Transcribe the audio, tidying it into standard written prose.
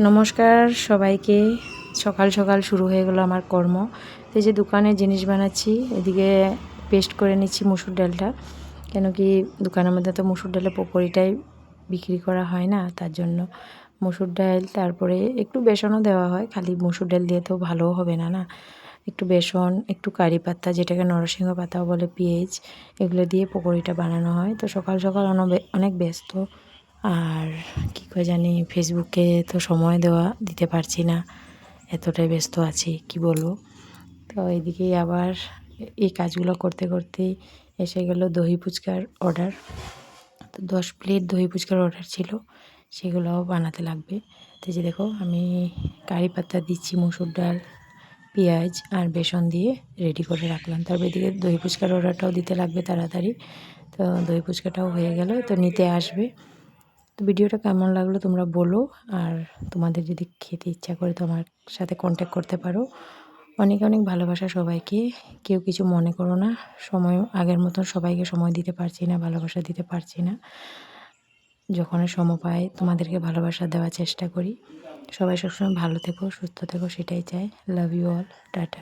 নমস্কার সবাইকে। সকাল সকাল শুরু হয়ে গেল আমার কর্ম। এই যে দোকানে জিনিস বানাচ্ছি, এদিকে পেস্ট করে নিচ্ছি মুসুর ডালটা। কেন কি দোকানের মধ্যে তো মুসুর ডালের পকোড়িটাই বিক্রি করা হয় না, তার জন্য মুসুর ডাল, তারপরে একটু বেসনও দেওয়া হয়। খালি মুসুর ডাল দিয়ে তো ভালোও হবে না, না? একটু বেসন, একটু কারি পাতা, যেটাকে নরসিংহ পাতাও বলে, পেঁয়াজ, এগুলো দিয়ে পকোড়িটা বানানো হয়। তো সকাল সকাল অনেক ব্যস্ত, আর কী করে জানি ফেসবুকে তো সময় দিতে পারছি না, এতটাই ব্যস্ত আছি কি বলবো। তো এদিকেই আবার এই কাজগুলো করতে করতেই এসে গেল দহি ফুচকার অর্ডার। তো 10 প্লেট দহি ফুচকার অর্ডার ছিল, সেগুলোও বানাতে লাগবে। তো যে দেখো আমি কারি পাতা দিচ্ছি, মুসুর ডাল, পেঁয়াজ আর বেসন দিয়ে রেডি করে রাখলাম। তারপর এদিকে দহি ফুচকার অর্ডারটাও দিতে লাগবে তাড়াতাড়ি। তো দই ফুচকাটাও হয়ে গেল, তো নিতে আসবে। তো ভিডিওটা কেমন লাগলো তোমরা বলো, আর তোমাদের যদি খেতে ইচ্ছা করে তো আমার সাথে কন্ট্যাক্ট করতে পারো। অনেক অনেক ভালোবাসা সবাইকে, কেউ কিছু মনে করো না। সময় আগের মতন সবাইকে সময় দিতে পারছি না, ভালোবাসা দিতে পারছি না। যখন সময় পাই তোমাদেরকে ভালোবাসা দেওয়ার চেষ্টা করি। সবাই সবসময় ভালো থেকো, সুস্থ থেকো, সেটাই চাই। Love you all, tata.